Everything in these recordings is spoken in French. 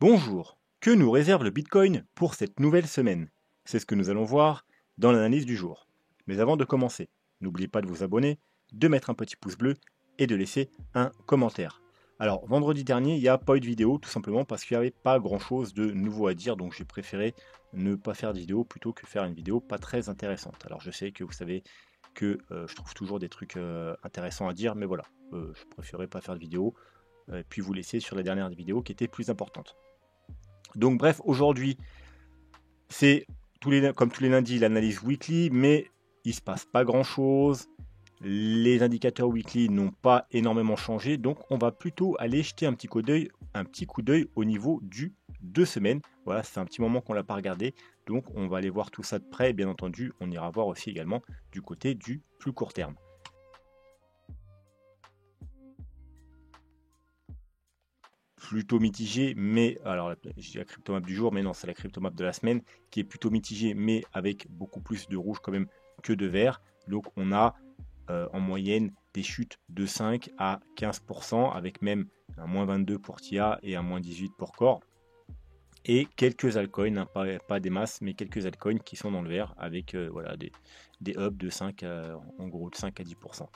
Bonjour, que nous réserve le Bitcoin pour cette nouvelle semaine? C'est ce que nous allons voir dans l'analyse du jour. Mais avant de commencer, n'oubliez pas de vous abonner, de mettre un petit pouce bleu et de laisser un commentaire. Alors, vendredi dernier, il n'y a pas eu de vidéo, tout simplement parce qu'il n'y avait pas grand chose de nouveau à dire, donc j'ai préféré ne pas faire de vidéo plutôt que faire une vidéo pas très intéressante. Alors, je sais que vous savez que je trouve toujours des trucs intéressants à dire, mais voilà, je préférais pas faire de vidéo, et puis vous laisser sur la dernière vidéo qui était plus importante. Donc bref, aujourd'hui, c'est comme tous les lundis l'analyse weekly, mais il ne se passe pas grand-chose. Les indicateurs weekly n'ont pas énormément changé, donc on va plutôt aller jeter un petit coup d'œil au niveau du 2 semaines. Voilà, c'est un petit moment qu'on l'a pas regardé, donc on va aller voir tout ça de près. Et bien entendu, on ira voir aussi également du côté du plus court terme. Plutôt mitigé, mais alors je dis la cryptomap du jour, mais non, c'est la cryptomap de la semaine qui est plutôt mitigée, mais avec beaucoup plus de rouge quand même que de vert. Donc on a en moyenne des chutes de 5 à 15%, avec même un moins 22 pour TIA et un moins 18 pour Core. Et quelques altcoins, hein, pas des masses, mais quelques altcoins qui sont dans le vert, avec voilà, des hubs de 5 en gros de 5 à 10%.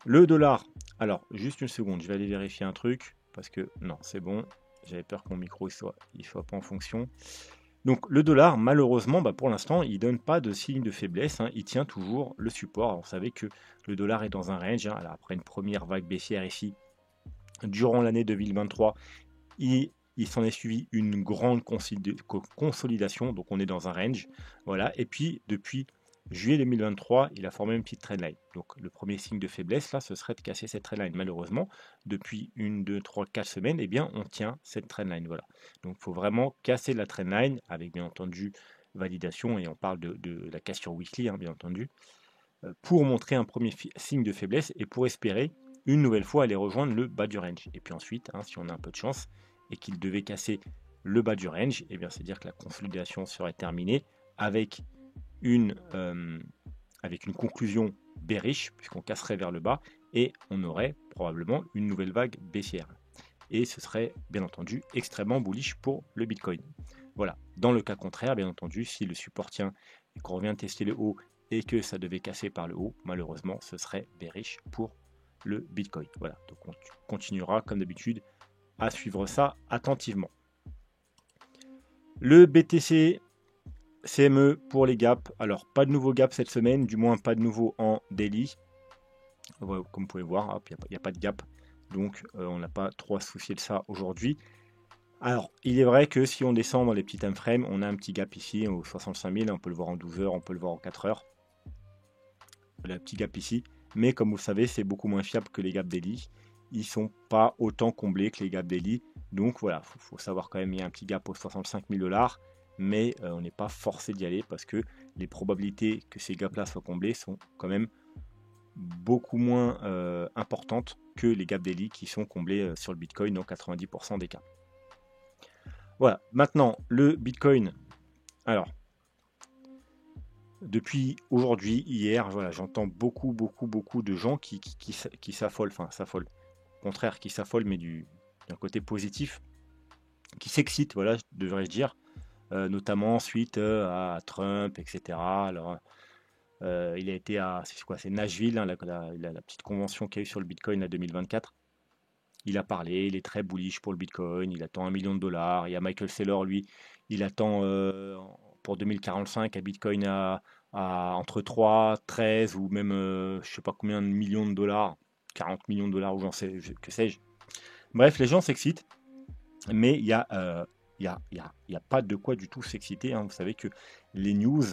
Le dollar, alors juste une seconde, je vais aller vérifier un truc, parce que non, c'est bon, j'avais peur que mon micro il soit pas en fonction. Donc le dollar, malheureusement, pour l'instant, il ne donne pas de signe de faiblesse, hein, il tient toujours le support. Alors, vous savez que le dollar est dans un range, hein, alors, après une première vague baissière ici, durant l'année 2023, il s'en est suivi une grande consolidation, donc on est dans un range, voilà, et puis depuis juillet 2023, il a formé une petite trendline. Donc le premier signe de faiblesse, là, ce serait de casser cette trendline. Malheureusement, depuis 1, 2, 3, 4 semaines, eh bien, on tient cette trendline, voilà. Donc il faut vraiment casser la trendline, avec bien entendu validation, et on parle de la cassure weekly, hein, bien entendu, pour montrer un premier signe de faiblesse et pour espérer une nouvelle fois aller rejoindre le bas du range. Et puis ensuite, hein, si on a un peu de chance et qu'il devait casser le bas du range, eh bien c'est-à-dire que la consolidation serait terminée avec une conclusion bearish, puisqu'on casserait vers le bas, et on aurait probablement une nouvelle vague baissière. Et ce serait bien entendu extrêmement bullish pour le Bitcoin. Voilà. Dans le cas contraire, bien entendu, si le support tient et qu'on revient tester le haut et que ça devait casser par le haut, malheureusement, ce serait bearish pour le Bitcoin. Voilà. Donc on continuera comme d'habitude à suivre ça attentivement. Le BTC CME pour les gaps. Alors pas de nouveau gap cette semaine, du moins pas de nouveau en daily. Voilà, comme vous pouvez voir, il n'y a pas de gap. Donc on n'a pas trop à se soucier de ça aujourd'hui. Alors, il est vrai que si on descend dans les petits time frames, on a un petit gap ici au 65 000, on peut le voir en 12 heures, on peut le voir en 4 heures. Le petit gap ici. Mais comme vous le savez, c'est beaucoup moins fiable que les gaps daily. Ils ne sont pas autant comblés que les gaps daily. Donc voilà, il faut savoir quand même, il y a un petit gap aux 65 000 $, mais on n'est pas forcé d'y aller parce que les probabilités que ces gaps-là soient comblés sont quand même beaucoup moins importantes que les gaps daily qui sont comblés sur le Bitcoin dans 90% des cas. Voilà, maintenant le Bitcoin. Alors, depuis aujourd'hui, hier, voilà, j'entends beaucoup de gens qui s'affolent, enfin s'affolent, au contraire, qui s'affolent, mais d'un côté positif, qui s'excitent, voilà, devrais-je dire, notamment suite à Trump, etc. Alors, il a été c'est quoi, c'est Nashville, hein, la petite convention qu'il y a eu sur le Bitcoin en 2024. Il a parlé, il est très bullish pour le Bitcoin, il attend 1 million de dollars. Il y a Michael Saylor, lui, il attend pour 2045 un Bitcoin entre 3, 13 ou même je sais pas combien de millions de dollars, 40 millions de dollars ou j'en sais, que sais-je. Bref, les gens s'excitent, mais il y a pas de quoi du tout s'exciter, hein. Vous savez que les news,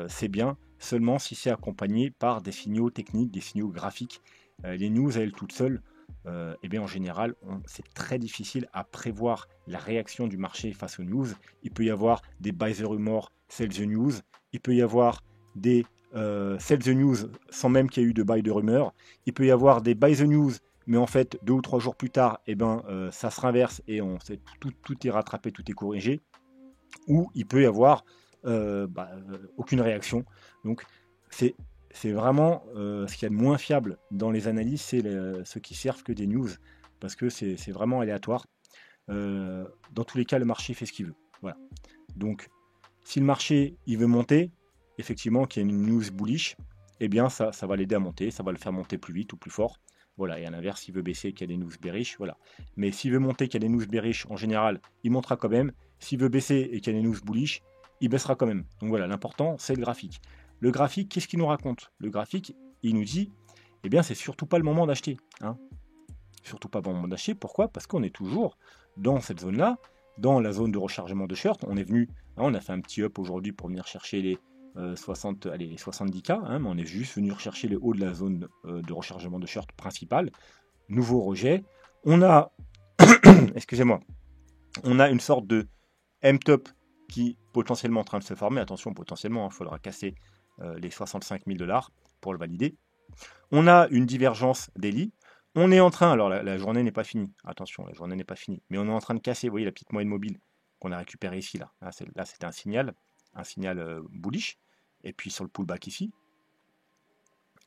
c'est bien seulement si c'est accompagné par des signaux techniques, des signaux graphiques. Les news à elles toutes seules, eh bien en général, c'est très difficile à prévoir la réaction du marché face aux news. Il peut y avoir des buy the rumor, sell the news. Il peut y avoir des sell the news sans même qu'il y ait eu de buy de rumeur. Il peut y avoir des buy the news, mais en fait, 2 ou 3 jours plus tard, eh ben, ça se renverse et tout est rattrapé, tout est corrigé. Ou il peut y avoir aucune réaction. Donc, c'est vraiment ce qu'il y a de moins fiable dans les analyses, c'est ceux qui servent que des news, parce que c'est vraiment aléatoire. dans tous les cas, le marché fait ce qu'il veut. Voilà. Donc, si le marché il veut monter, effectivement, qu'il y a une news bullish, eh bien, ça va l'aider à monter, ça va le faire monter plus vite ou plus fort. Voilà, et à l'inverse, s'il veut baisser, qu'il y a des news bearish, voilà. Mais s'il veut monter, qu'il y a des news bearish, en général, il montera quand même. S'il veut baisser et qu'il y a des news bullish, il baissera quand même. Donc voilà, l'important, c'est le graphique. Le graphique, qu'est-ce qu'il nous raconte? Le graphique, il nous dit, eh bien, c'est surtout pas le moment d'acheter. Hein. Surtout pas le moment d'acheter. Pourquoi? Parce qu'on est toujours dans cette zone-là, dans la zone de rechargement de short. On est venu, hein, on a fait un petit up aujourd'hui pour venir chercher les 60, allez, les 70K, hein, mais on est juste venu rechercher les hauts de la zone de rechargement de short principale. Nouveau rejet. On a, excusez-moi, on a une sorte de M-top qui est potentiellement en train de se former. Attention, potentiellement, il faudra casser les 65 000 $ pour le valider. On a une divergence daily. On est en train, alors la journée n'est pas finie, attention, la journée n'est pas finie, mais on est en train de casser, vous voyez la petite moyenne mobile qu'on a récupérée ici, là c'était un signal bullish, et puis sur le pullback ici,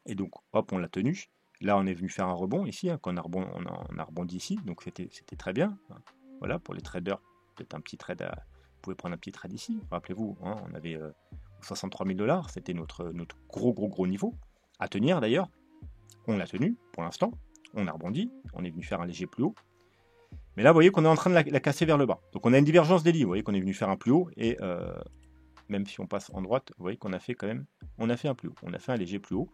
et donc hop, on l'a tenu. Là, on est venu faire un rebond ici, hein, on a rebondi ici, donc c'était très bien. Hein. Voilà, pour les traders, peut-être un petit trade, vous pouvez prendre un petit trade ici, rappelez-vous, hein, on avait 63 000 $, c'était notre gros niveau, à tenir d'ailleurs, on l'a tenu pour l'instant. On a rebondi, on est venu faire un léger plus haut. Mais là, vous voyez qu'on est en train de la casser vers le bas. Donc on a une divergence daily, vous voyez qu'on est venu faire un plus haut, et même si on passe en droite, vous voyez qu'on a fait quand même, on a fait un plus haut. On a fait un léger plus haut,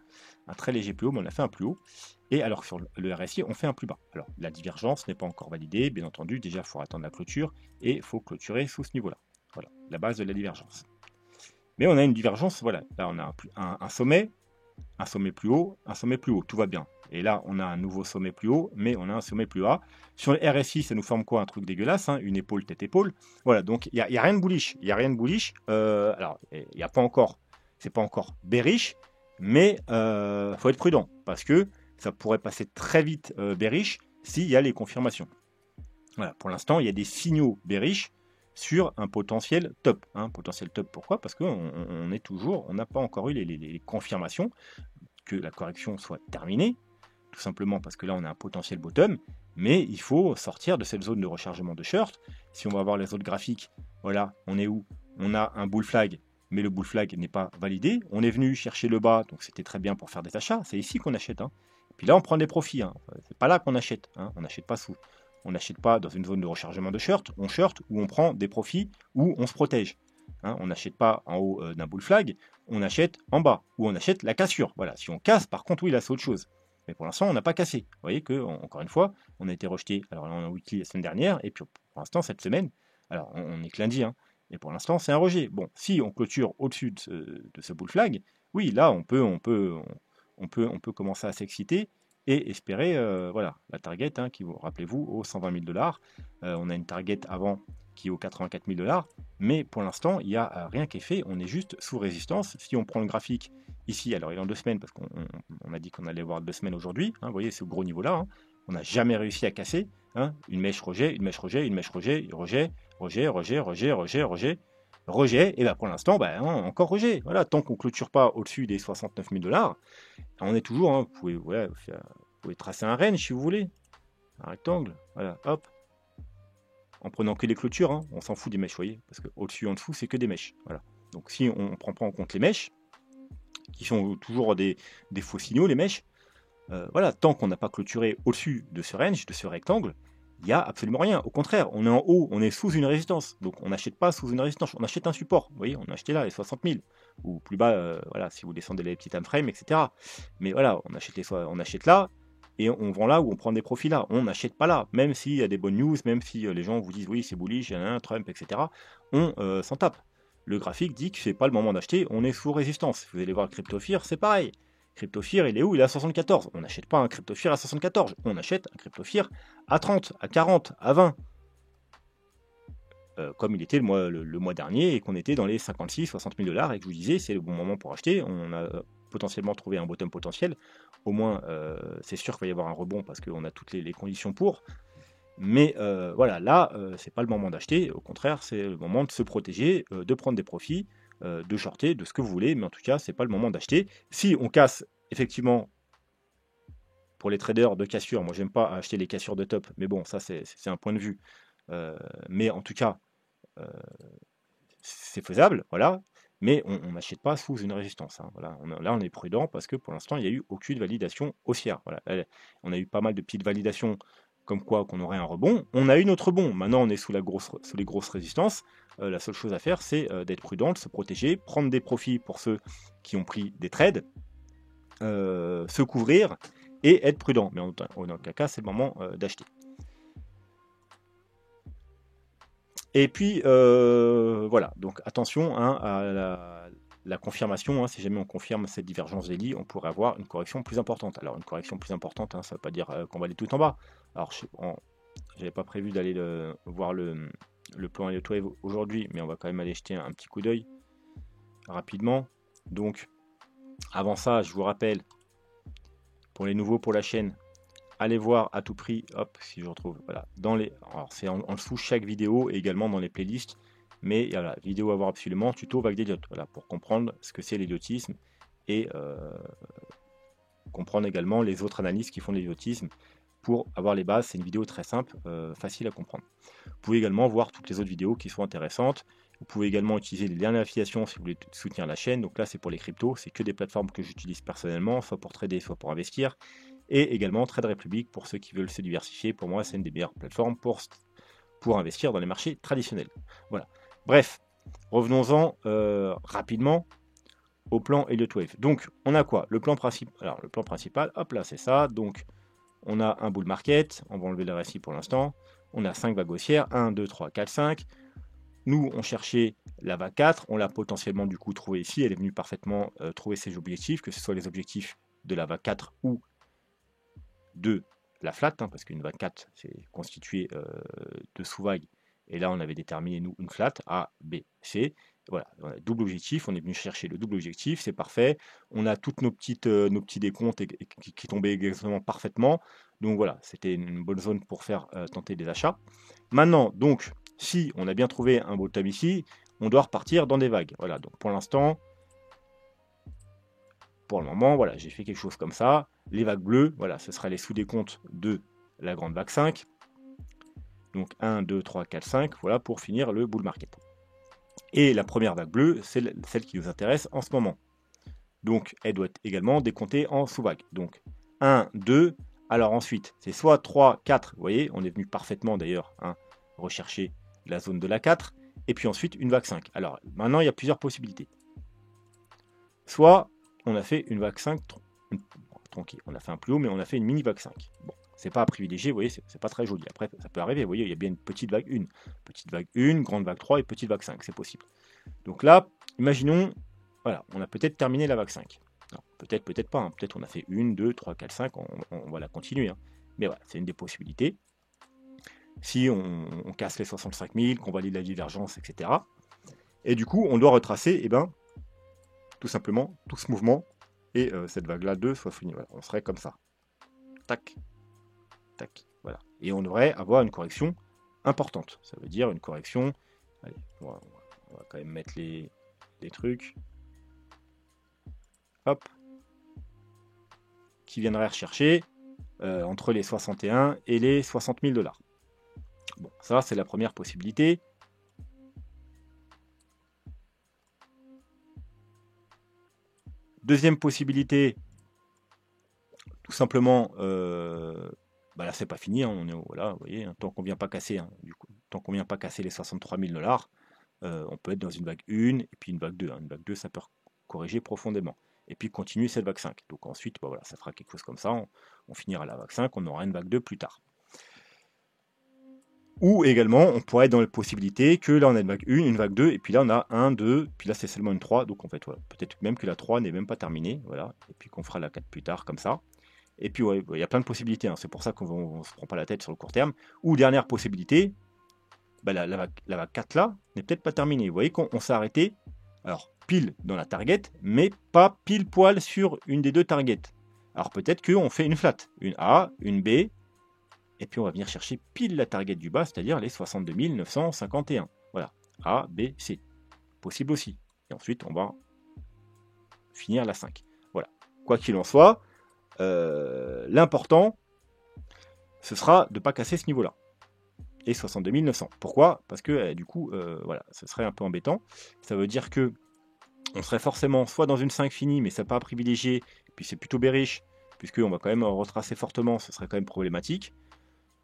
un très léger plus haut, mais on a fait un plus haut. Et alors que sur le RSI, on fait un plus bas. Alors la divergence n'est pas encore validée, bien entendu, déjà il faut attendre la clôture, et il faut clôturer sous ce niveau-là. Voilà, la base de la divergence. Mais on a une divergence, voilà, là on a un sommet plus haut, un sommet plus haut, tout va bien. Et là, on a un nouveau sommet plus haut, mais on a un sommet plus bas. Sur le RSI, ça nous forme quoi? Un truc dégueulasse, hein, une épaule, tête-épaule. Voilà, donc il n'y a rien de bullish. Il n'y a rien de bullish. Alors, il n'y a pas encore, c'est pas encore bearish, mais faut être prudent, parce que ça pourrait passer très vite bearish s'il y a les confirmations. Voilà, pour l'instant, il y a des signaux bearish sur un potentiel top. Hein. Potentiel top, pourquoi? Parce qu'on est toujours, on n'a pas encore eu les confirmations que la correction soit terminée, tout simplement parce que là on a un potentiel bottom, mais il faut sortir de cette zone de rechargement de short. Si on va voir les autres graphiques, voilà, on est où? On a un bull flag, mais le bull flag n'est pas validé. On est venu chercher le bas, donc c'était très bien pour faire des achats, c'est ici qu'on achète. Hein. Puis là on prend des profits, hein. C'est pas là qu'on achète, hein. On n'achète pas sous. On n'achète pas dans une zone de rechargement de short, on short ou on prend des profits ou on se protège. Hein, on n'achète pas en haut d'un bull flag, on achète en bas, ou on achète la cassure. Voilà, si on casse, par contre, oui, là, c'est autre chose. Mais pour l'instant, on n'a pas cassé. Vous voyez que, encore une fois, on a été rejeté. Alors là, on a weekly la semaine dernière, et puis pour l'instant, cette semaine, alors on est que lundi, hein, et pour l'instant, c'est un rejet. Bon, si on clôture au-dessus de ce bull flag, oui, là, on peut commencer à s'exciter et espérer, voilà, la target, hein, qui, rappelez-vous, aux 120 000 $. On a une target avant qui est aux 84 000 $, mais pour l'instant, il n'y a rien qui est fait, on est juste sous résistance. Si on prend le graphique ici, alors il est en 2 semaines, parce qu'on a dit qu'on allait voir 2 semaines aujourd'hui, hein, vous voyez, c'est au gros niveau-là, hein, on n'a jamais réussi à casser, hein, une mèche rejet, une mèche rejet, une mèche rejet, rejet, rejet, rejet, rejet, rejet, rejet, rejet, et bien pour l'instant, ben, encore rejet. Voilà, tant qu'on ne clôture pas au-dessus des 69 000 $, on est toujours, hein, vous pouvez tracer un range si vous voulez, un rectangle, voilà, hop, en prenant que les clôtures, hein, on s'en fout des mèches, vous voyez, parce qu'au-dessus, en dessous, c'est que des mèches. Voilà. Donc si on ne prend pas en compte les mèches, qui sont toujours des faux signaux, les mèches, voilà, tant qu'on n'a pas clôturé au-dessus de ce range, de ce rectangle, il n'y a absolument rien. Au contraire, on est en haut, on est sous une résistance. Donc on n'achète pas sous une résistance, on achète un support. Vous voyez, on a acheté là les 60 000. Ou plus bas, voilà, si vous descendez les petits time frames, etc. Mais voilà, on achète là, et on vend là ou on prend des profits là. On n'achète pas là, même s'il y a des bonnes news, même si les gens vous disent oui c'est bullish, il y en a un, Trump, etc. On s'en tape. Le graphique dit que c'est pas le moment d'acheter, on est sous résistance. Vous allez voir le CryptoFear, c'est pareil. CryptoFear, il est où? Il est à 74. On n'achète pas un CryptoFear à 74, on achète un CryptoFear à 30, à 40, à 20. Comme il était le mois dernier et qu'on était dans les 56, 60 000 $ et que je vous disais c'est le bon moment pour acheter. On a potentiellement trouvé un bottom potentiel. Au moins, c'est sûr qu'il va y avoir un rebond parce qu'on a toutes les conditions pour. Mais voilà, là, c'est pas le moment d'acheter. Au contraire, c'est le moment de se protéger, de prendre des profits, de shorter, de ce que vous voulez. Mais en tout cas, c'est pas le moment d'acheter. Si on casse, effectivement, pour les traders de cassure, moi j'aime pas acheter les cassures de top, mais bon, ça c'est un point de vue. Mais en tout cas, c'est faisable, voilà. Mais on n'achète pas sous une résistance, hein, voilà. Là, on est prudent parce que pour l'instant, il n'y a eu aucune validation haussière. Voilà. On a eu pas mal de petites validations comme quoi qu'on aurait un rebond. On a eu notre rebond. Maintenant, on est sous les grosses résistances. La seule chose à faire, c'est d'être prudent, de se protéger, prendre des profits pour ceux qui ont pris des trades, se couvrir et être prudent. Mais en aucun cas, c'est le moment d'acheter. Et puis, voilà, donc attention, hein, à la confirmation, hein, si jamais on confirme cette divergence daily, on pourrait avoir une correction plus importante. Alors, une correction plus importante, hein, ça ne veut pas dire qu'on va aller tout en bas. Alors, je n'avais pas prévu d'aller voir le plan Elliott Wave aujourd'hui, mais on va quand même aller jeter un petit coup d'œil rapidement. Donc, avant ça, je vous rappelle, pour les nouveaux pour la chaîne, allez voir à tout prix, hop, si je retrouve, voilà, alors c'est en dessous chaque vidéo et également dans les playlists, mais voilà, vidéo à voir absolument, tuto vague d'Elliott, voilà, pour comprendre ce que c'est l'elliotisme et comprendre également les autres analyses qui font de l'elliotisme. Pour avoir les bases, c'est une vidéo très simple, facile à comprendre. Vous pouvez également voir toutes les autres vidéos qui sont intéressantes. Vous pouvez également utiliser les liens d'affiliation si vous voulez soutenir la chaîne. Donc là, c'est pour les cryptos, c'est que des plateformes que j'utilise personnellement, soit pour trader, soit pour investir. Et également Trade Republic pour ceux qui veulent se diversifier. Pour moi, c'est une des meilleures plateformes pour investir dans les marchés traditionnels. Voilà. Bref, revenons-en rapidement au plan Elliott Wave. Donc, on a quoi? Le plan principal. Alors, le plan principal, hop là, c'est ça. Donc, on a un bull market. On va enlever le RSI pour l'instant. On a 5 vagues haussières. 1, 2, 3, 4, 5. Nous, on cherchait la vague 4. On l'a potentiellement du coup trouvée ici. Elle est venue parfaitement trouver ses objectifs, que ce soit les objectifs de la vague 4 ou de la flat, hein, parce qu'une vague 4, c'est constitué de sous-vagues. Et là, on avait déterminé, nous, une flat, A, B, C. Voilà, on a double objectif, on est venu chercher le double objectif, c'est parfait. On a toutes nos petits décomptes qui tombaient exactement parfaitement. Donc voilà, c'était une bonne zone pour faire tenter des achats. Maintenant, donc, si on a bien trouvé un bottom ici, on doit repartir dans des vagues. Voilà, donc pour l'instant, pour le moment, voilà, j'ai fait quelque chose comme ça. Les vagues bleues, voilà, ce sera les sous-décomptes de la grande vague 5. Donc 1, 2, 3, 4, 5, voilà, pour finir le bull market. Et la première vague bleue, c'est celle qui nous intéresse en ce moment. Donc elle doit être également décomptée en sous-vagues. Donc 1, 2, alors ensuite, c'est soit 3, 4, vous voyez, on est venu parfaitement d'ailleurs hein, rechercher la zone de la 4, et puis ensuite une vague 5. Alors maintenant, il y a plusieurs possibilités. Soit on a fait une vague 5 tranquille, on a fait un plus haut, mais on a fait une mini vague 5. Bon, c'est pas à privilégier, vous voyez, c'est pas très joli. Après, ça peut arriver, vous voyez, il y a bien une petite vague 1, grande vague 3 et petite vague 5, c'est possible. Donc là, imaginons, voilà, on a peut-être terminé la vague 5. Peut-être pas, hein. Peut-être on a fait 1, 2, 3, 4, 5, on va la continuer. Hein. Mais voilà, c'est une des possibilités. Si on casse les 65 000, qu'on valide la divergence, etc. Et du coup, on doit retracer, eh ben, tout simplement, tout ce mouvement, et cette vague-là 2 soit finie. Voilà, on serait comme ça. Tac, tac, voilà. Et on devrait avoir une correction importante. Ça veut dire une correction... Allez, on va quand même mettre les trucs. Hop. Qui viendrait rechercher entre les 61 et les 60 000 $. Bon, ça, c'est la première possibilité. Deuxième possibilité, tout simplement, bah là, c'est pas fini. Hein, on est voilà, vous voyez, hein, tant qu'on vient pas casser, hein, du coup, tant qu'on vient pas casser les 63 000 $, on peut être dans une vague 1 et puis une vague 2. Hein. Une vague 2, ça peut corriger profondément. Et puis continuer cette vague 5. Donc ensuite, bah voilà, ça fera quelque chose comme ça. On finira la vague 5, on aura une vague 2 plus tard. Ou également, on pourrait être dans la possibilité que là, on a une vague 1, une vague 2, et puis là, on a 1, 2, puis là, c'est seulement une 3. Donc en fait, voilà, peut-être même que la 3 n'est même pas terminée. Voilà, et puis qu'on fera la 4 plus tard, comme ça. Et puis, ouais, il y a plein de possibilités. Hein. C'est pour ça qu'on ne se prend pas la tête sur le court terme. Ou dernière possibilité, bah, la vague 4 là n'est peut-être pas terminée. Vous voyez qu'on s'est arrêté, alors pile dans la target, mais pas pile poil sur une des deux targets. Alors peut-être qu'on fait une flat, une A, une B, et puis on va venir chercher pile la target du bas, c'est-à-dire les 62 951. Voilà, A, B, C. Possible aussi. Et ensuite, on va finir la 5. Voilà. Quoi qu'il en soit, l'important, ce sera de ne pas casser ce niveau-là. et 62 900. Pourquoi? Parce que du coup, voilà, ce serait un peu embêtant. Ça veut dire que on serait forcément soit dans une 5 finie, mais ça pas à privilégier, puis c'est plutôt bearish, puisqu'on va quand même retracer fortement, ce serait quand même problématique.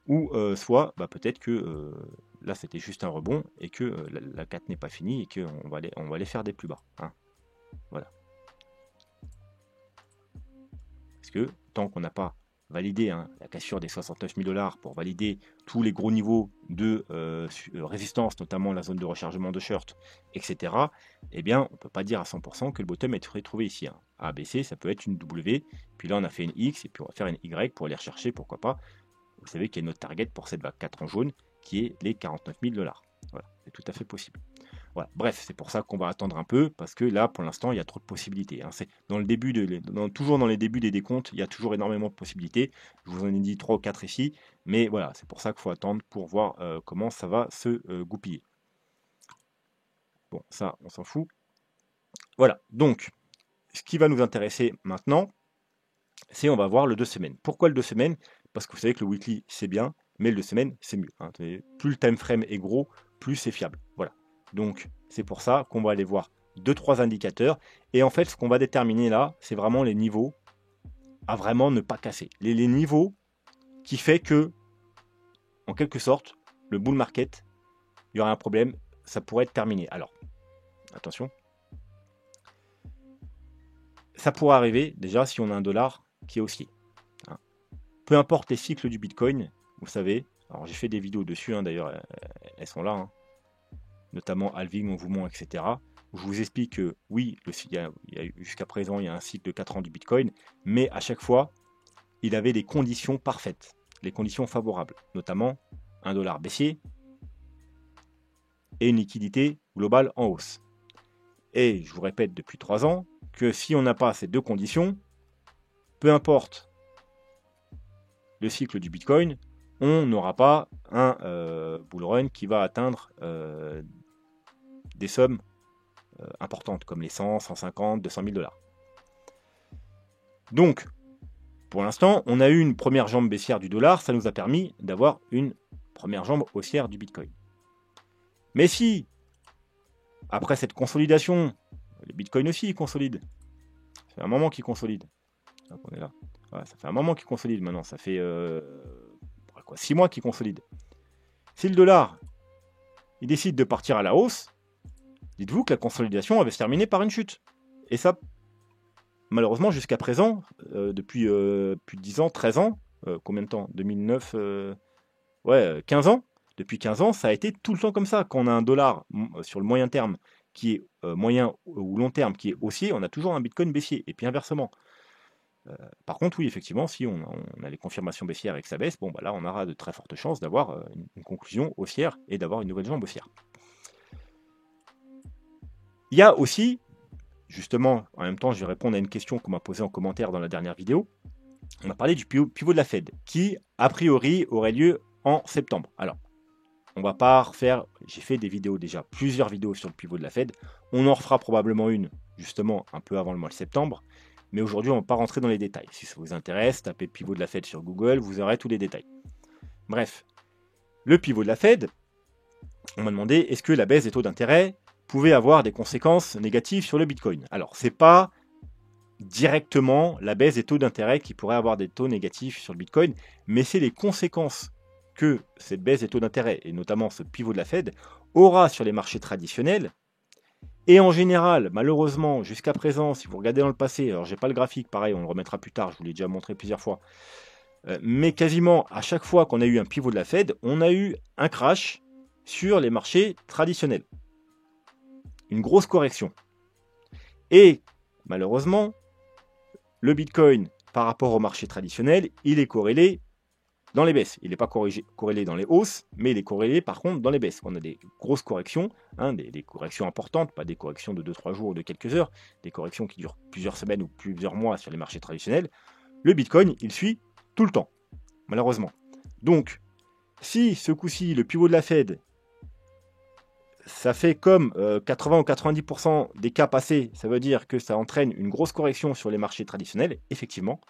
Ou soit peut-être que là c'était juste un rebond et que la 4 n'est pas finie et qu'on va aller faire des plus bas. Hein. Voilà. Parce que tant qu'on n'a pas validé la cassure des 69 000 $ pour valider tous les gros niveaux de résistance, notamment la zone de rechargement de short, etc., eh bien, on ne peut pas dire à 100% que le bottom est retrouvé ici. Hein. A, B, C, ça peut être une W, puis là on a fait une X, et puis on va faire une Y pour aller rechercher, pourquoi pas. Vous savez qu'il y a notre target pour cette vague 4 en jaune, qui est les 49 000 $. Voilà, c'est tout à fait possible. Voilà. Bref, c'est pour ça qu'on va attendre un peu, parce que là, pour l'instant, il y a trop de possibilités. Hein. C'est toujours dans les débuts des décomptes, il y a toujours énormément de possibilités. Je vous en ai dit 3 ou 4 ici, mais voilà, c'est pour ça qu'il faut attendre pour voir comment ça va se goupiller. Bon, ça, on s'en fout. Voilà, donc, ce qui va nous intéresser maintenant, c'est on va voir le 2 semaines. Pourquoi le 2 semaines? Parce que vous savez que le weekly, c'est bien, mais le 2 semaines, c'est mieux. Hein. Plus le time frame est gros, plus c'est fiable. Voilà. Donc, c'est pour ça qu'on va aller voir 2-3 indicateurs. Et en fait, ce qu'on va déterminer là, c'est vraiment les niveaux à vraiment ne pas casser. Les niveaux qui fait que, en quelque sorte, le bull market, il y aura un problème, ça pourrait être terminé. Alors, attention. Ça pourrait arriver, déjà, si on a un dollar qui est haussier. Hein. Peu importe les cycles du Bitcoin, vous savez, alors j'ai fait des vidéos dessus, hein, d'ailleurs, elles sont là, hein. Notamment halving, mouvement, etc. Je vous explique que oui, jusqu'à présent, il y a un cycle de 4 ans du Bitcoin, mais à chaque fois, il avait des conditions parfaites, les conditions favorables, notamment un dollar baissier et une liquidité globale en hausse. Et je vous répète depuis 3 ans que si on n'a pas ces deux conditions, peu importe le cycle du Bitcoin, on n'aura pas un bull run qui va atteindre des sommes importantes, comme les 100, 150, 200 000 $. Donc, pour l'instant, on a eu une première jambe baissière du dollar, ça nous a permis d'avoir une première jambe haussière du Bitcoin. Mais si, après cette consolidation, le Bitcoin aussi il consolide, ça fait un moment qu'il consolide. Donc on est là. Voilà, ça fait un moment qu'il consolide maintenant, ça fait 6 mois qu'il consolide. Si le dollar il décide de partir à la hausse, dites-vous que la consolidation va se terminer par une chute. Et ça, malheureusement, jusqu'à présent, depuis plus de 10 ans, 13 ans, combien de temps 2009, 15 ans. Depuis 15 ans, ça a été tout le temps comme ça. Quand on a un dollar sur le moyen terme qui est moyen ou long terme qui est haussier, on a toujours un Bitcoin baissier. Et puis inversement. Par contre, oui, effectivement, si on a les confirmations baissières et que ça baisse, bon, là, on aura de très fortes chances d'avoir une conclusion haussière et d'avoir une nouvelle jambe haussière. Il y a aussi, justement, en même temps, je vais répondre à une question qu'on m'a posée en commentaire dans la dernière vidéo. On a parlé du pivot de la Fed, qui, a priori, aurait lieu en septembre. Alors, on va pas refaire, j'ai fait des vidéos déjà, plusieurs vidéos sur le pivot de la Fed. On en refera probablement une, justement, un peu avant le mois de septembre. Mais aujourd'hui, on ne va pas rentrer dans les détails. Si ça vous intéresse, tapez pivot de la Fed sur Google, vous aurez tous les détails. Bref, le pivot de la Fed, on m'a demandé, est-ce que la baisse des taux d'intérêt pouvait avoir des conséquences négatives sur le Bitcoin? Alors, ce n'est pas directement la baisse des taux d'intérêt qui pourrait avoir des taux négatifs sur le Bitcoin, mais c'est les conséquences que cette baisse des taux d'intérêt, et notamment ce pivot de la Fed, aura sur les marchés traditionnels. Et en général, malheureusement, jusqu'à présent, si vous regardez dans le passé, alors j'ai pas le graphique, pareil, on le remettra plus tard, je vous l'ai déjà montré plusieurs fois, mais quasiment à chaque fois qu'on a eu un pivot de la Fed, on a eu un crash sur les marchés traditionnels. Une grosse correction. Et malheureusement, le Bitcoin, par rapport au marché traditionnel, il est corrélé dans les baisses. Il n'est pas corrélé dans les hausses, mais il est corrélé par contre dans les baisses. On a des grosses corrections, des corrections importantes, pas des corrections de 2-3 jours ou de quelques heures, des corrections qui durent plusieurs semaines ou plusieurs mois sur les marchés traditionnels. Le Bitcoin, il suit tout le temps, malheureusement. Donc, si ce coup-ci, le pivot de la Fed, ça fait comme 80 ou 90% des cas passés, ça veut dire que ça entraîne une grosse correction sur les marchés traditionnels, effectivement,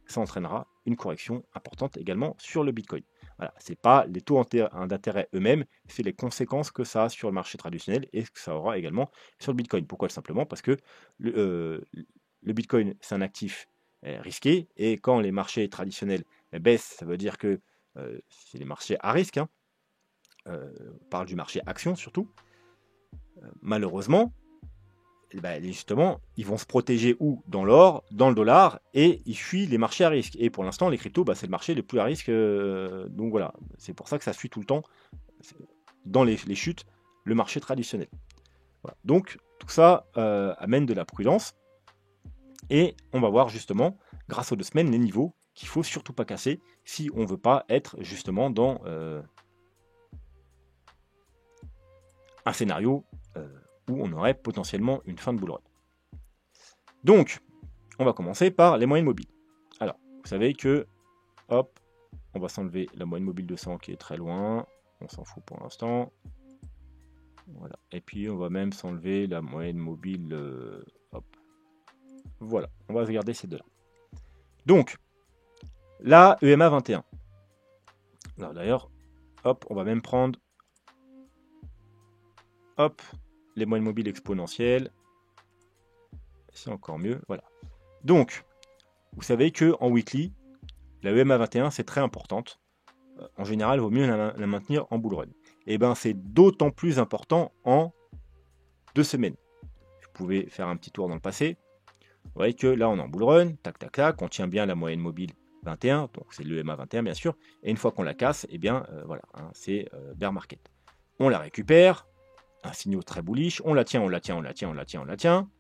ça entraînera une correction importante également sur le Bitcoin. Voilà, c'est pas les taux d'intérêt eux-mêmes, c'est les conséquences que ça a sur le marché traditionnel et ce que ça aura également sur le Bitcoin. Pourquoi? Simplement parce que le Bitcoin, c'est un actif risqué, et quand les marchés traditionnels baissent, ça veut dire que c'est les marchés à risque, hein. On parle du marché action surtout. Malheureusement, justement, ils vont se protéger où? Dans l'or, dans le dollar, et ils fuient les marchés à risque. Et pour l'instant, les cryptos, c'est le marché le plus à risque. Donc voilà, c'est pour ça que ça suit tout le temps, dans les chutes, le marché traditionnel. Voilà. Donc tout ça amène de la prudence. Et on va voir justement, grâce aux 2 semaines, les niveaux qu'il ne faut surtout pas casser si on ne veut pas être justement dans un scénario où on aurait potentiellement une fin de bull run. Donc, on va commencer par les moyennes mobiles. Alors, vous savez que, hop, on va s'enlever la moyenne mobile 200 qui est très loin, on s'en fout pour l'instant. Voilà. Et puis, on va même s'enlever la moyenne mobile, hop. Voilà, on va regarder ces deux-là. Donc, la EMA 21. Alors d'ailleurs, hop, on va même prendre, hop, les moyennes mobiles exponentielles. C'est encore mieux, voilà. Donc, vous savez que en weekly, la EMA 21, c'est très importante. En général, il vaut mieux la maintenir en bull run. Et bien, c'est d'autant plus important en 2 semaines. Vous pouvez faire un petit tour dans le passé. Vous voyez que là, on est en bull run, tac, tac, tac, on tient bien la moyenne mobile 21, donc c'est l'EMA 21 bien sûr, et une fois qu'on la casse, et bien voilà, hein, c'est bear market. On la récupère, un signal très bullish, on la tient, on la tient, on la tient, on la tient, on la tient.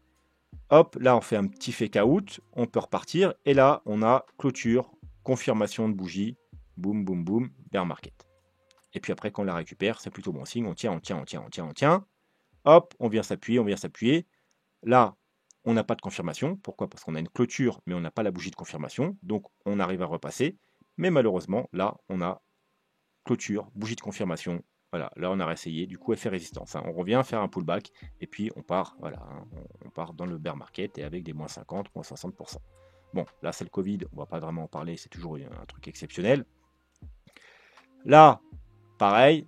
Hop, là on fait un petit fake out, on peut repartir, et là on a clôture, confirmation de bougie, boum, boum, boum, bear market. Et puis après, quand on la récupère, c'est plutôt bon signe, on tient, on tient, on tient, on tient, on tient. Hop, on vient s'appuyer, on vient s'appuyer. Là, on n'a pas de confirmation. Pourquoi? Parce qu'on a une clôture, mais on n'a pas la bougie de confirmation. Donc, on arrive à repasser. Mais malheureusement, là, on a clôture, bougie de confirmation. Voilà, là, on a réessayé. Du coup, elle fait résistance, hein. On revient faire un pullback. Et puis, on part, voilà, hein, on part dans le bear market et avec des moins 50, moins 60%. Bon, là, c'est le Covid. On ne va pas vraiment en parler. C'est toujours un truc exceptionnel. Là, pareil.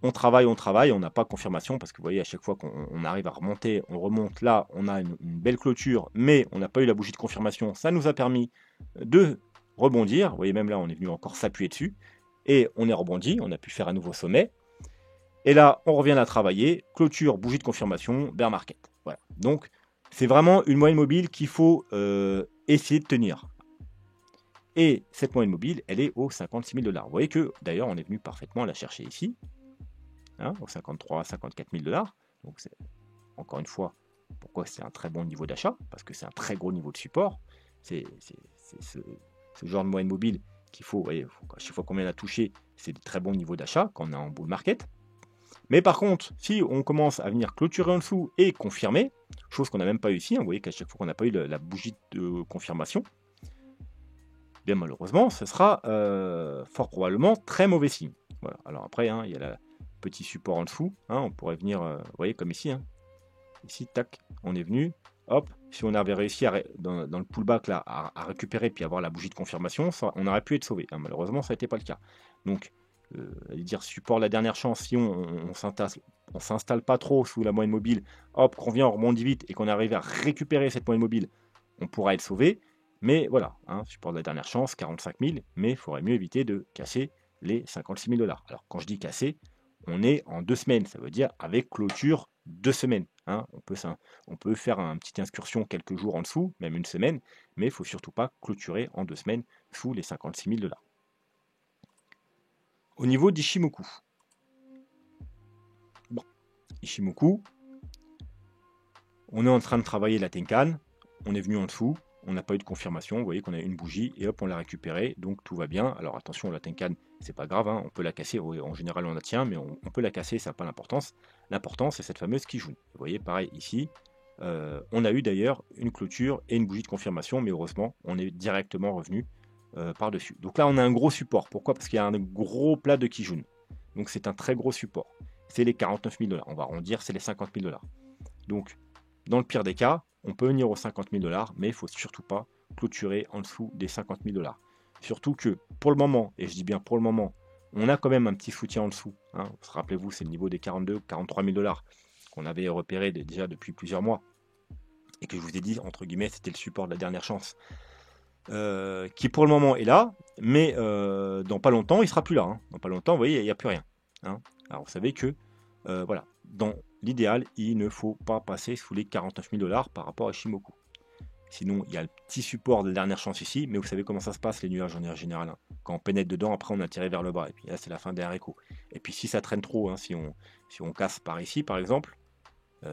On travaille, on n'a pas confirmation parce que vous voyez, à chaque fois qu'on arrive à remonter, on remonte là, on a une belle clôture, mais on n'a pas eu la bougie de confirmation. Ça nous a permis de rebondir. Vous voyez, même là, on est venu encore s'appuyer dessus et on est rebondi. On a pu faire un nouveau sommet. Et là, on revient à travailler. Clôture, bougie de confirmation, bear market. Voilà. Donc, c'est vraiment une moyenne mobile qu'il faut essayer de tenir. Et cette moyenne mobile, elle est aux 56 000 $. Vous voyez que, d'ailleurs, on est venu parfaitement la chercher ici. Hein, aux 53 54 000 $. Donc, c'est encore une fois, pourquoi c'est un très bon niveau d'achat? Parce que c'est un très gros niveau de support. C'est ce genre de moyenne mobile qu'il faut, vous voyez, à chaque fois qu'on vient la toucher, c'est des très bons niveaux d'achat quand on est en bull market. Mais par contre, si on commence à venir clôturer en dessous et confirmer, chose qu'on n'a même pas eu ici, hein, vous voyez qu'à chaque fois qu'on n'a pas eu la bougie de confirmation, bien malheureusement, ce sera fort probablement très mauvais signe. Voilà. Alors après, hein, il y a la petit support en dessous, hein, on pourrait venir, vous voyez, comme ici, hein. Ici, tac, on est venu, hop, si on avait réussi dans le pullback là, à récupérer puis avoir la bougie de confirmation, ça, on aurait pu être sauvé, hein. Malheureusement, ça n'était pas le cas. Donc, dire support la dernière chance, si on s'installe pas trop sous la moyenne mobile, hop, qu'on vient, on rebondit vite et qu'on arrive à récupérer cette moyenne mobile, on pourra être sauvé. Mais voilà, hein, support de la dernière chance, 45 000, mais il faudrait mieux éviter de casser les 56 000 $. Alors, quand je dis casser, on est en 2 semaines, ça veut dire avec clôture 2 semaines. Hein. On peut faire une petite incursion quelques jours en dessous, même une semaine, mais il ne faut surtout pas clôturer en 2 semaines sous les 56 000 $. Au niveau d'Ishimoku, bon, Ishimoku, on est en train de travailler la Tenkan, on est venu en dessous, on n'a pas eu de confirmation, vous voyez qu'on a une bougie et hop on l'a récupérée, donc tout va bien. Alors attention, la Tenkan c'est pas grave, hein, on peut la casser, en général on la tient, mais on peut la casser, ça n'a pas l'importance. L'important c'est cette fameuse Kijun. Vous voyez pareil ici, on a eu d'ailleurs une clôture et une bougie de confirmation, mais heureusement on est directement revenu par-dessus. Donc là on a un gros support, pourquoi? Parce qu'il y a un gros plat de Kijun, donc c'est un très gros support. C'est les 49 000 $, on va arrondir, c'est les 50 000 $. Donc dans le pire des cas, on peut venir aux 50 000 $, mais il ne faut surtout pas clôturer en dessous des 50 000 $. Surtout que pour le moment, et je dis bien pour le moment, on a quand même un petit soutien en dessous. Hein. Rappelez-vous, c'est le niveau des 42 43 000 $ qu'on avait repéré déjà depuis plusieurs mois. Et que je vous ai dit, entre guillemets, c'était le support de la dernière chance. Qui pour le moment est là, mais dans pas longtemps, il sera plus là. Hein. Dans pas longtemps, vous voyez, il n'y a plus rien. Hein. Alors vous savez que, voilà, dans l'idéal, il ne faut pas passer sous les 49 000 $ par rapport à Shimoku. Sinon, il y a le petit support de la dernière chance ici, mais vous savez comment ça se passe, les nuages en général. Hein. Quand on pénètre dedans, après on a tiré vers le bas, et puis là c'est la fin des haricots. Et puis si ça traîne trop, hein, si on casse par ici par exemple,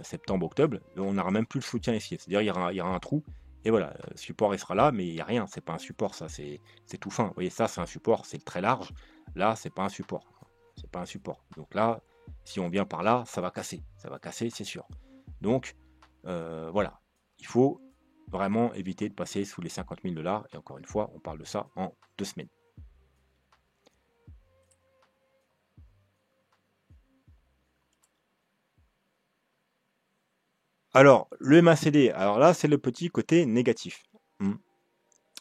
septembre, octobre, on n'aura même plus le soutien ici. C'est-à-dire il y aura un trou, et voilà, le support il sera là, mais il n'y a rien, c'est pas un support, ça c'est tout fin. Vous voyez, ça c'est un support, c'est très large, là c'est pas un support. C'est pas un support. Donc là, si on vient par là, ça va casser, c'est sûr. Donc voilà, il faut vraiment éviter de passer sous les 50 000 $, et encore une fois, on parle de ça en 2 semaines. Alors, le MACD, alors là, c'est le petit côté négatif.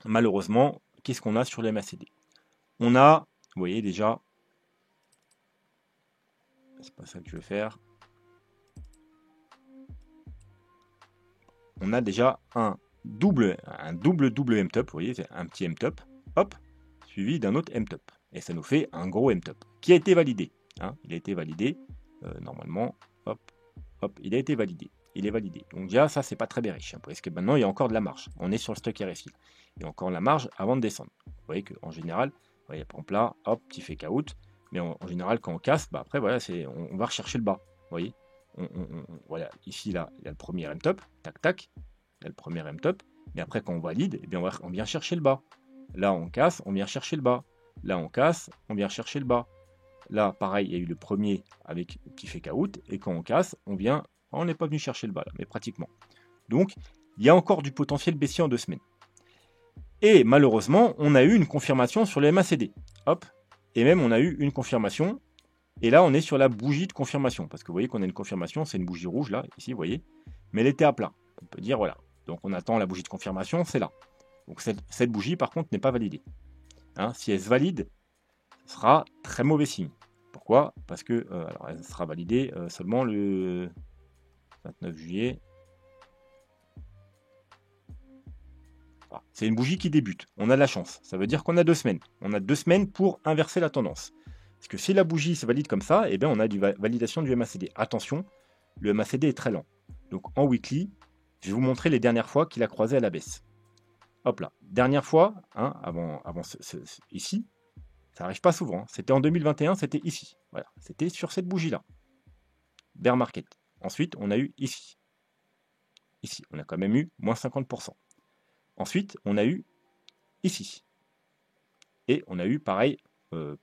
Malheureusement, qu'est-ce qu'on a sur le MACD? On a, vous voyez déjà, c'est pas ça que je veux faire. On a déjà un double M-top, vous voyez, c'est un petit M-top, hop, suivi d'un autre M-top. Et ça nous fait un gros M-top, qui a été validé. Hein, il a été validé, normalement, hop, hop, il a été validé. Il est validé. Donc déjà, ça, c'est pas très bearish, hein, parce que maintenant, il y a encore de la marge. On est sur le stock RSI. Il y a encore de la marge avant de descendre. Vous voyez qu'en général, vous voyez, par exemple là, hop, petit fake out. Mais en général, quand on casse, bah après, voilà, on va rechercher le bas. Vous voyez, voilà, ici, là, il y a le premier M-top, tac, tac, il y a le premier M-top. Mais après, quand on valide, eh bien, on vient chercher le bas. Là, on casse, on vient chercher le bas. Là, on casse, on vient chercher le bas. Là, pareil, il y a eu le premier avec qui fait out, et quand on casse, on n'est pas venu chercher le bas, là, mais pratiquement. Donc, il y a encore du potentiel baissier en 2 semaines. Et malheureusement, on a eu une confirmation sur le MACD. Hop, et même on a eu une confirmation, et là, on est sur la bougie de confirmation, parce que vous voyez qu'on a une confirmation, c'est une bougie rouge, là, ici, vous voyez, mais elle était à plat. On peut dire, voilà. Donc, on attend la bougie de confirmation, c'est là. Donc, cette bougie, par contre, n'est pas validée. Hein, si elle se valide, ce sera très mauvais signe. Pourquoi? Parce que alors elle sera validée seulement le 29 juillet. Ah, c'est une bougie qui débute. On a de la chance. Ça veut dire qu'on a 2 semaines. On a 2 semaines pour inverser la tendance. Parce que si la bougie se valide comme ça, eh bien on a une validation du MACD. Attention, le MACD est très lent. Donc en weekly, je vais vous montrer les dernières fois qu'il a croisé à la baisse. Hop là. Dernière fois, hein, avant ici, ça n'arrive pas souvent. Hein. C'était en 2021, c'était ici. Voilà, c'était sur cette bougie-là. Bear market. Ensuite, on a eu ici. Ici, on a quand même eu moins 50%. Ensuite, on a eu ici. Et on a eu, pareil,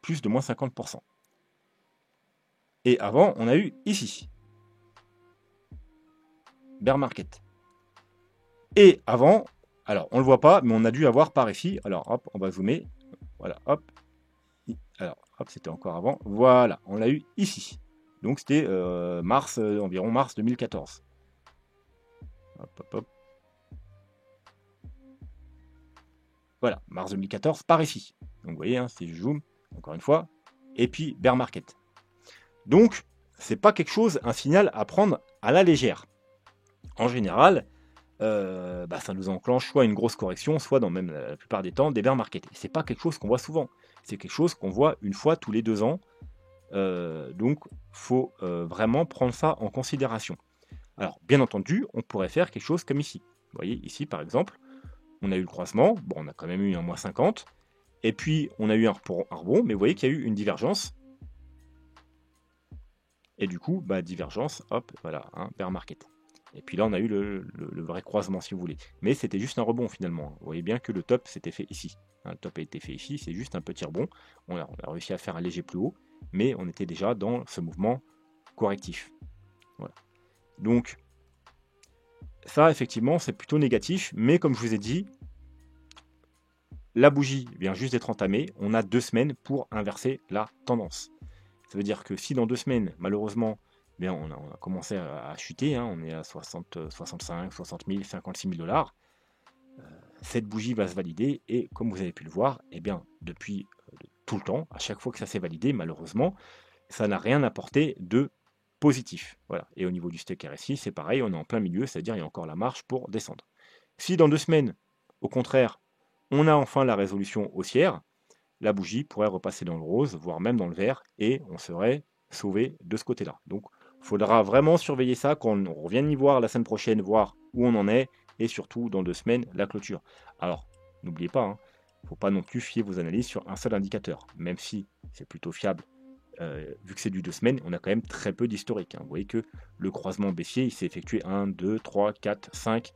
plus de moins 50%. Et avant, on a eu ici. Bear market. Et avant, alors on ne le voit pas, mais on a dû avoir par ici. Alors hop, on va zoomer. Voilà, hop. Alors hop, c'était encore avant. Voilà, on l'a eu ici. Donc c'était environ mars 2014. Hop, hop, hop. Voilà, mars 2014 par ici. Donc vous voyez, hein, si je zoome, encore une fois, et puis bear market. Donc, c'est pas quelque chose, un signal à prendre à la légère. En général, ça nous enclenche soit une grosse correction, soit dans même la plupart des temps des bear market. Et c'est pas quelque chose qu'on voit souvent. C'est quelque chose qu'on voit une fois tous les 2 ans. Donc, faut vraiment prendre ça en considération. Alors, bien entendu, on pourrait faire quelque chose comme ici. Vous voyez, ici par exemple, on a eu le croisement. Bon, on a quand même eu un moins 50. Et puis, on a eu un rebond, mais vous voyez qu'il y a eu une divergence. Et du coup, divergence, hop, voilà, bear market. Et puis là, on a eu le vrai croisement, si vous voulez. Mais c'était juste un rebond, finalement. Vous voyez bien que le top s'était fait ici. Le top a été fait ici, c'est juste un petit rebond. On a réussi à faire un léger plus haut, mais on était déjà dans ce mouvement correctif. Voilà. Donc, ça, effectivement, c'est plutôt négatif. Mais comme je vous ai dit, la bougie vient juste d'être entamée. On a 2 semaines pour inverser la tendance. Ça veut dire que si dans 2 semaines, malheureusement, on a commencé à chuter, hein, on est à 60, 65, 60 000, 56 000 $, cette bougie va se valider et comme vous avez pu le voir, eh bien, depuis tout le temps, à chaque fois que ça s'est validé, malheureusement, ça n'a rien apporté de positif. Voilà. Et au niveau du stock RSI, c'est pareil, on est en plein milieu, c'est-à-dire il y a encore la marge pour descendre. Si dans 2 semaines, au contraire, on a enfin la résolution haussière, la bougie pourrait repasser dans le rose, voire même dans le vert, et on serait sauvé de ce côté-là. Donc, il faudra vraiment surveiller ça quand on revienne y voir la semaine prochaine, voir où on en est, et surtout dans 2 semaines, la clôture. Alors, n'oubliez pas, il ne faut pas non plus fier vos analyses sur un seul indicateur, même si c'est plutôt fiable. Vu que c'est du 2 semaines, on a quand même très peu d'historique. Vous voyez que le croisement baissier, il s'est effectué 1, 2, 3, 4, 5,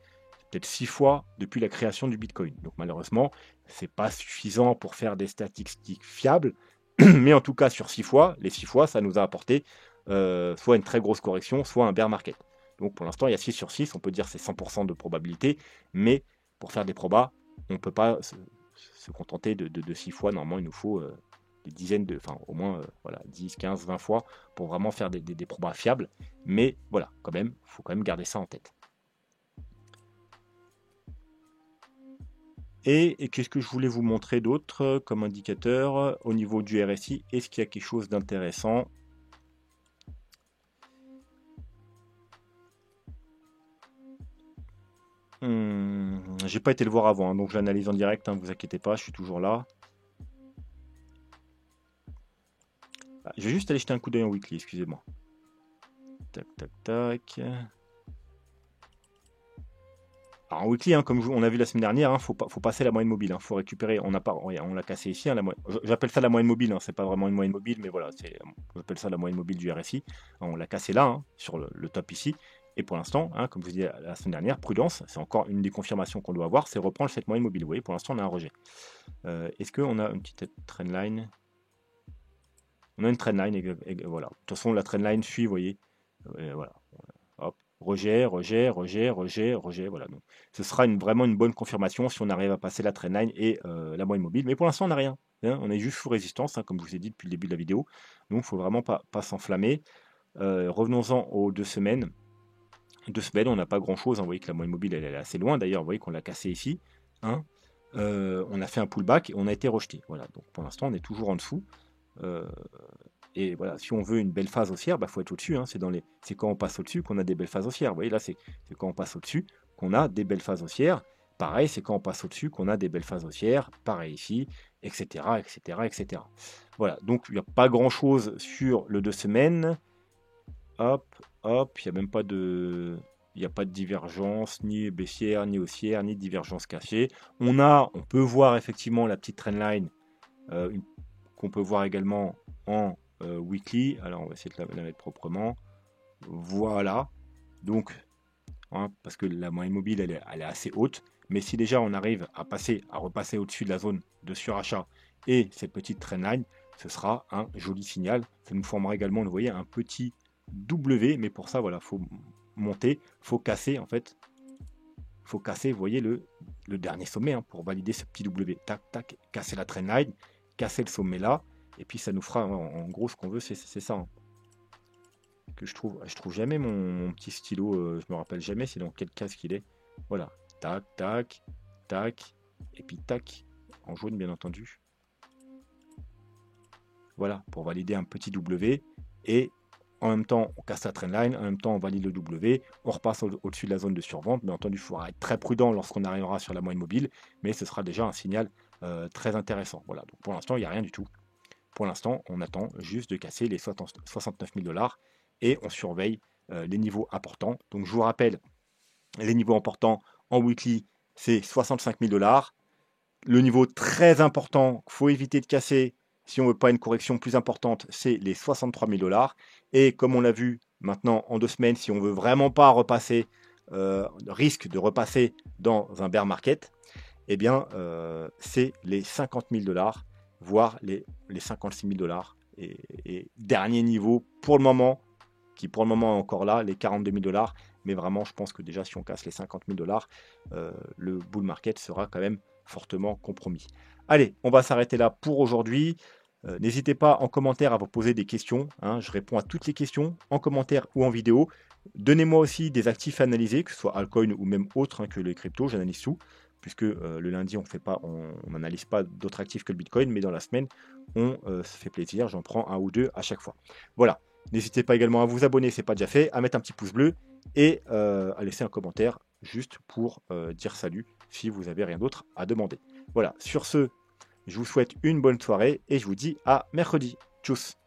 peut-être 6 fois depuis la création du Bitcoin. Donc malheureusement, c'est pas suffisant pour faire des statistiques fiables, mais en tout cas sur 6 fois, les 6 fois, ça nous a apporté soit une très grosse correction, soit un bear market. Donc pour l'instant, il y a 6 sur 6, on peut dire c'est 100% de probabilité, mais pour faire des probas, on ne peut pas se contenter de 6 fois. Normalement, il nous faut des dizaines enfin au moins voilà, 10, 15, 20 fois pour vraiment faire des probas fiables. Mais voilà, quand même, il faut quand même garder ça en tête. Et qu'est-ce que je voulais vous montrer d'autre comme indicateur au niveau du RSI? Est-ce qu'il y a quelque chose d'intéressant? J'ai pas été le voir avant, donc je l'analyse en direct, vous inquiétez pas, je suis toujours là. Je vais juste aller jeter un coup d'œil en weekly, excusez-moi. Tac, tac, tac. Alors en weekly, comme on a vu la semaine dernière, faut passer la moyenne mobile. Faut récupérer. On l'a cassé ici. J'appelle ça la moyenne mobile. C'est pas vraiment une moyenne mobile, mais voilà, j'appelle ça la moyenne mobile du RSI. On l'a cassé là, sur le top ici. Et pour l'instant, comme je vous disais la semaine dernière, prudence. C'est encore une des confirmations qu'on doit avoir, c'est reprendre cette moyenne mobile. Vous voyez, pour l'instant, on a un rejet. Est-ce qu'on a une petite trendline? On a une trendline. Voilà. De toute façon, la trendline suit. Vous voyez. Voilà. Hop. Rejet, rejet, rejet, rejet, rejet, voilà. Donc, ce sera vraiment une bonne confirmation si on arrive à passer la trendline et la moyenne mobile. Mais pour l'instant, on n'a rien. On est juste sous résistance, comme je vous ai dit depuis le début de la vidéo. Donc, il ne faut vraiment pas s'enflammer. Revenons-en aux 2 semaines. 2 semaines, on n'a pas grand-chose. Vous voyez que la moyenne mobile, elle est assez loin. D'ailleurs, vous voyez qu'on l'a cassé ici. On a fait un pullback et on a été rejeté. Voilà. Donc, pour l'instant, on est toujours en dessous. Et voilà, si on veut une belle phase haussière, faut être au-dessus. C'est quand on passe au-dessus qu'on a des belles phases haussières. Vous voyez, là, c'est quand on passe au-dessus qu'on a des belles phases haussières. Pareil, c'est quand on passe au-dessus qu'on a des belles phases haussières. Pareil ici, etc., etc., etc. Voilà, donc il n'y a pas grand-chose sur le 2 semaines. Hop, hop, il n'y a même pas de... Il n'y a pas de divergence, ni baissière, ni haussière, ni divergence cachée. On peut voir effectivement la petite trendline qu'on peut voir également en weekly. Alors on va essayer de la mettre proprement. Voilà. Donc, parce que la moyenne mobile elle est assez haute. Mais si déjà on arrive à repasser au-dessus de la zone de surachat et cette petite trendline, ce sera un joli signal. Ça nous formera également, vous voyez, un petit W. Mais pour ça, voilà, faut monter, faut casser en fait. Faut casser, vous voyez, le dernier sommet pour valider ce petit W. Tac, tac, casser la trendline, casser le sommet là. Et puis ça nous fera, en gros, ce qu'on veut, c'est ça. Que je trouve jamais mon petit stylo, je me rappelle jamais c'est dans quelle case qu'il est. Voilà, tac, tac, tac, et puis tac, en jaune bien entendu. Voilà, pour valider un petit W. Et en même temps, on casse la trendline, en même temps, on valide le W, on repasse au-dessus de la zone de survente. Bien entendu, il faudra être très prudent lorsqu'on arrivera sur la moyenne mobile, mais ce sera déjà un signal très intéressant. Voilà, donc pour l'instant, il n'y a rien du tout. Pour l'instant, on attend juste de casser les 69 000 $, et on surveille les niveaux importants. Donc je vous rappelle, les niveaux importants en weekly, c'est 65 000 $. Le niveau très important qu'il faut éviter de casser si on ne veut pas une correction plus importante, c'est les 63 000 $. Et comme on l'a vu maintenant en 2 semaines, si on ne veut vraiment pas repasser, risque de repasser dans un bear market, eh bien, c'est les 50 000 $, voire les 56 000 $. Et dernier niveau pour le moment, qui pour le moment est encore là, les 42 000 $. Mais vraiment, je pense que déjà, si on casse les 50 000 $, le bull market sera quand même fortement compromis. Allez, on va s'arrêter là pour aujourd'hui. N'hésitez pas en commentaire à vous poser des questions. Je réponds à toutes les questions en commentaire ou en vidéo. Donnez-moi aussi des actifs à analyser, que ce soit altcoin ou même autres que les cryptos, j'analyse tout. puisque le lundi, on n'analyse pas d'autres actifs que le Bitcoin, mais dans la semaine, on se fait plaisir, j'en prends un ou deux à chaque fois. Voilà, n'hésitez pas également à vous abonner, c'est pas déjà fait, à mettre un petit pouce bleu et à laisser un commentaire juste pour dire salut si vous avez rien d'autre à demander. Voilà, sur ce, je vous souhaite une bonne soirée et je vous dis à mercredi. Tchuss!